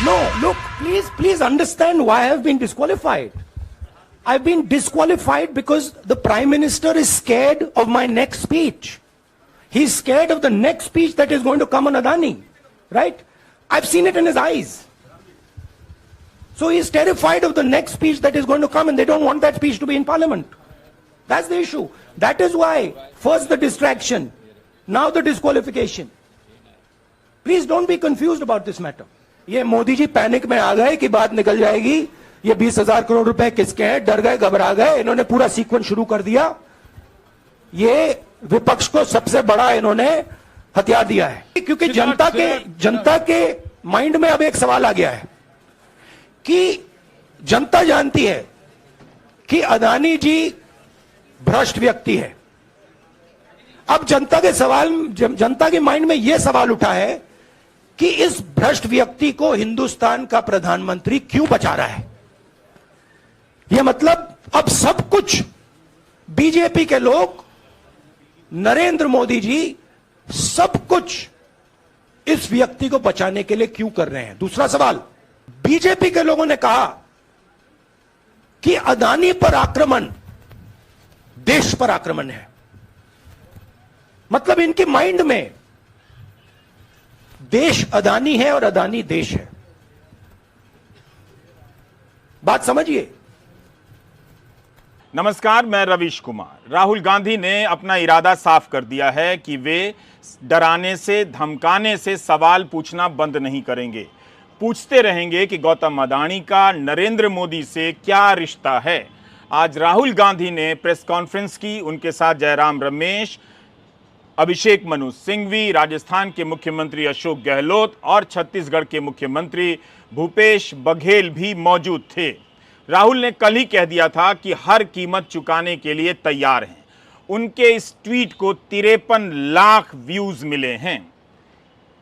No, look, please understand why I have been disqualified. I've been disqualified because the Prime Minister is scared of my next speech. He's scared of the next speech that is going to come on Adani, right? I've seen it in his eyes. So he's terrified of the next speech that is going to come, and they don't want that speech to be in Parliament. That's the issue. That is why, first the distraction, now the disqualification. Please don't be confused about this matter. ये Modi ji panic में आ गए कि बात निकल जाएगी, ये 20,000 करोड़ रुपए किसके हैं, डर गए, घबरा गए, इन्होंने पूरा सीक्वेंस शुरू कर दिया। ये विपक्ष को सबसे बड़ा इन्होंने हथियार दिया है, क्योंकि जनता के माइंड में अब एक सवाल आ गया है कि जनता जानती है कि अदानी जी भ्रष्ट व्यक्ति है। अब जनता के माइंड में यह सवाल उठा है कि इस भ्रष्ट व्यक्ति को हिंदुस्तान का प्रधानमंत्री क्यों बचा रहा है। यह मतलब अब सब कुछ बीजेपी के लोग, नरेंद्र मोदी जी सब कुछ इस व्यक्ति को बचाने के लिए क्यों कर रहे हैं। दूसरा सवाल, बीजेपी के लोगों ने कहा कि अदानी पर आक्रमण देश पर आक्रमण है। मतलब इनके माइंड में देश अदानी है और अदानी देश है। बात समझिए। नमस्कार, मैं रवीश कुमार। राहुल गांधी ने अपना इरादा साफ कर दिया है कि वे डराने से, धमकाने से सवाल पूछना बंद नहीं करेंगे। पूछते रहेंगे कि गौतम अडानी का नरेंद्र मोदी से क्या रिश्ता है। आज राहुल गांधी ने प्रेस कॉन्फ्रेंस की। उनके साथ जयराम रमेश, अभिषेक मनु सिंघवी, राजस्थान के मुख्यमंत्री अशोक गहलोत और छत्तीसगढ़ के मुख्यमंत्री भूपेश बघेल भी मौजूद थे। राहुल ने कल ही कह दिया था कि हर कीमत चुकाने के लिए तैयार हैं। उनके इस ट्वीट को 53 लाख व्यूज मिले हैं।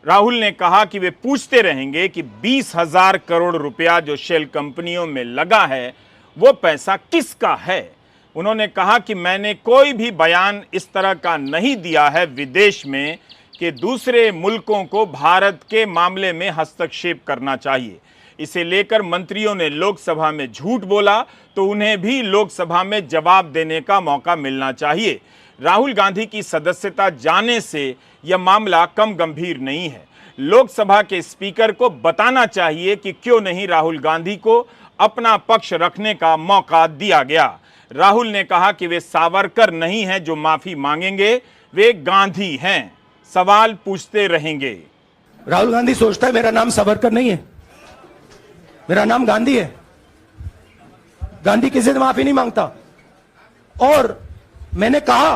राहुल ने कहा कि वे पूछते रहेंगे कि 20,000 करोड़ रुपया जो शेल कंपनियों में लगा है वो पैसा किसका है। उन्होंने कहा कि मैंने कोई भी बयान इस तरह का नहीं दिया है विदेश में कि दूसरे मुल्कों को भारत के मामले में हस्तक्षेप करना चाहिए। इसे लेकर मंत्रियों ने लोकसभा में झूठ बोला तो उन्हें भी लोकसभा में जवाब देने का मौका मिलना चाहिए। राहुल गांधी की सदस्यता जाने से यह मामला कम गंभीर नहीं है। लोकसभा के स्पीकर को बताना चाहिए कि क्यों नहीं राहुल गांधी को अपना पक्ष रखने का मौका दिया गया। राहुल ने कहा कि वे सावरकर नहीं हैं जो माफी मांगेंगे, वे गांधी हैं, सवाल पूछते रहेंगे। राहुल गांधी सोचता है मेरा नाम सावरकर नहीं है, मेरा नाम गांधी है। गांधी किसी से माफी नहीं मांगता। और मैंने कहा,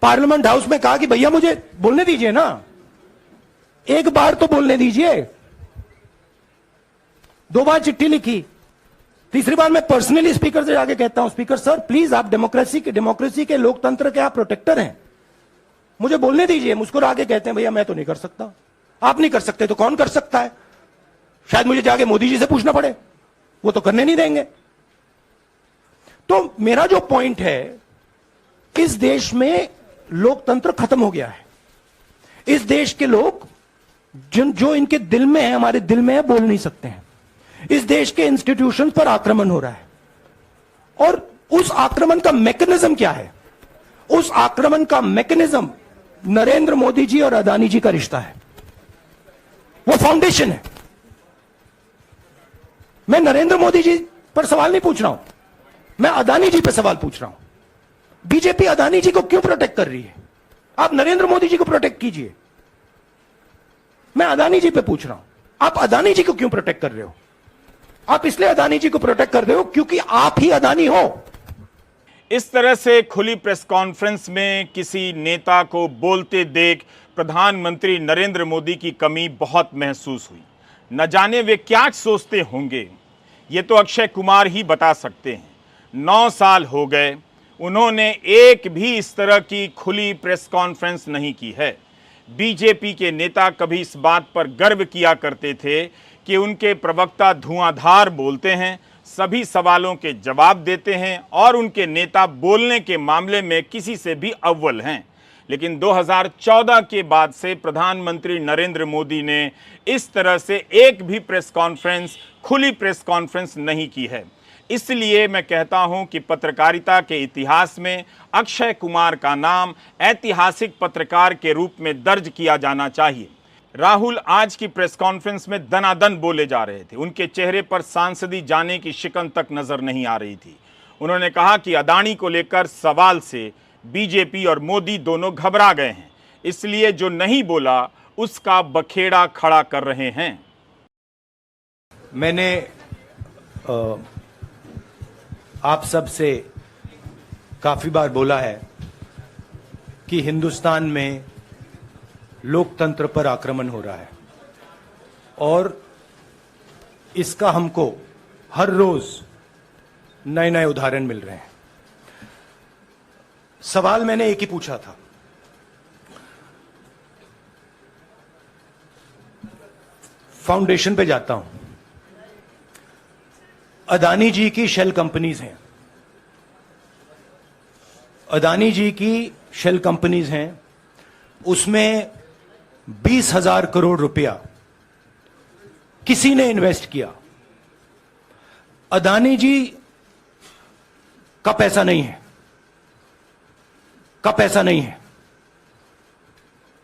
पार्लियामेंट हाउस में कहा कि भैया मुझे बोलने दीजिए ना, एक बार तो बोलने दीजिए। 2 बार चिट्ठी लिखी, तीसरी बार मैं पर्सनली स्पीकर से जाके कहता हूं, स्पीकर सर प्लीज, आप डेमोक्रेसी के लोकतंत्र के आप प्रोटेक्टर हैं, मुझे बोलने दीजिए। मुस्कुरा के कहते हैं भैया मैं तो नहीं कर सकता। आप नहीं कर सकते तो कौन कर सकता है? शायद मुझे जाके मोदी जी से पूछना पड़े, वो तो करने नहीं देंगे। तो मेरा जो पॉइंट है, इस देश में लोकतंत्र खत्म हो गया है। इस देश के लोग जो इनके दिल में है, हमारे दिल में है, बोल नहीं सकते हैं। इस देश के इंस्टीट्यूशन पर आक्रमण हो रहा है। और उस आक्रमण का मैकेनिज्म क्या है? उस आक्रमण का मैकेनिज्म नरेंद्र मोदी जी और अदानी जी का रिश्ता है, वो फाउंडेशन है। मैं नरेंद्र मोदी जी पर सवाल नहीं पूछ रहा हूं, मैं अदानी जी पर सवाल पूछ रहा हूं। बीजेपी अदानी जी को क्यों प्रोटेक्ट कर रही है? आप नरेंद्र मोदी जी को प्रोटेक्ट कीजिए। मैं अदानी जी पे पूछ रहा हूं, आप अदानी जी को क्यों प्रोटेक्ट कर रहे हो? आप इसलिए अदानी जी को प्रोटेक्ट कर रहे हो क्योंकि आप ही अदानी हो। इस तरह से खुली प्रेस कॉन्फ्रेंस में किसी नेता को बोलते देख प्रधानमंत्री नरेंद्र मोदी की कमी बहुत महसूस हुई। न जाने वे क्या सोचते होंगे, ये तो अक्षय कुमार ही बता सकते हैं। 9 साल हो गए, उन्होंने एक भी इस तरह की खुली प्रेस कॉन्फ्रेंस नहीं की है। बीजेपी के नेता कभी इस बात पर गर्व किया करते थे कि उनके प्रवक्ता धुआंधार बोलते हैं, सभी सवालों के जवाब देते हैं और उनके नेता बोलने के मामले में किसी से भी अव्वल हैं। लेकिन 2014 के बाद से प्रधानमंत्री नरेंद्र मोदी ने इस तरह से एक भी प्रेस कॉन्फ्रेंस, खुली प्रेस कॉन्फ्रेंस नहीं की है। इसलिए मैं कहता हूं कि पत्रकारिता के इतिहास में अक्षय कुमार का नाम ऐतिहासिक पत्रकार के रूप में दर्ज किया जाना चाहिए। राहुल आज की प्रेस कॉन्फ्रेंस में दनादन बोले जा रहे थे। उनके चेहरे पर सांसदी जाने की शिकन तक नजर नहीं आ रही थी। उन्होंने कहा कि अदानी को लेकर सवाल से बीजेपी और मोदी दोनों घबरा गए हैं, इसलिए जो नहीं बोला उसका बखेड़ा खड़ा कर रहे हैं। मैंने आप सब से काफी बार बोला है कि हिंदुस्तान में लोकतंत्र पर आक्रमण हो रहा है और इसका हमको हर रोज नए नए उदाहरण मिल रहे हैं। सवाल मैंने एक ही पूछा था, फाउंडेशन पे जाता हूं, अदानी जी की शेल कंपनीज हैं, अदानी जी की शेल कंपनीज हैं, उसमें 20,000 करोड़ रुपया किसी ने इन्वेस्ट किया। अदानी जी का पैसा नहीं है, का पैसा नहीं है।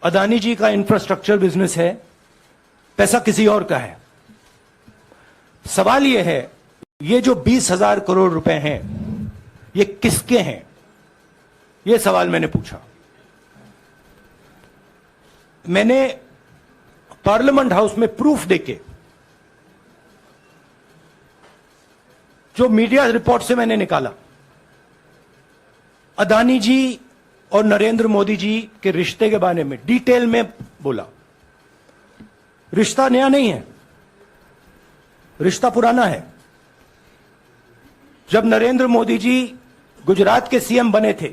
अदानी जी का इंफ्रास्ट्रक्चर बिजनेस है, पैसा किसी और का है। सवाल यह है, ये जो 20,000 करोड़ रुपए हैं, ये किसके हैं? ये सवाल मैंने पूछा। मैंने पार्लियामेंट हाउस में प्रूफ देके, जो मीडिया रिपोर्ट से मैंने निकाला, अदानी जी और नरेंद्र मोदी जी के रिश्ते के बारे में डिटेल में बोला। रिश्ता नया नहीं है, रिश्ता पुराना है। जब नरेंद्र मोदी जी गुजरात के सीएम बने थे,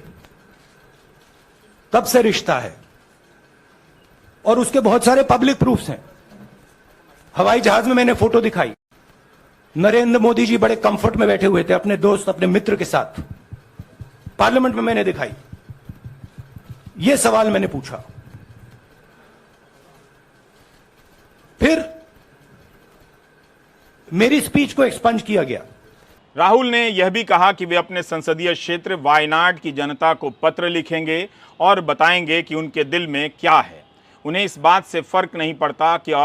तब से रिश्ता है और उसके बहुत सारे पब्लिक प्रूफ्स हैं। हवाई जहाज में मैंने फोटो दिखाई, नरेंद्र मोदी जी बड़े कंफर्ट में बैठे हुए थे अपने दोस्त, अपने मित्र के साथ। पार्लियामेंट में मैंने दिखाई। यह सवाल मैंने पूछा। फिर मेरी स्पीच को एक्सपंज किया गया। राहुल ने यह भी कहा कि वे अपने संसदीय क्षेत्र वायनाड की जनता को पत्र लिखेंगे और बताएंगे कि उनके दिल में क्या है। उन्हें इस बात से फर्क नहीं पड़ता कि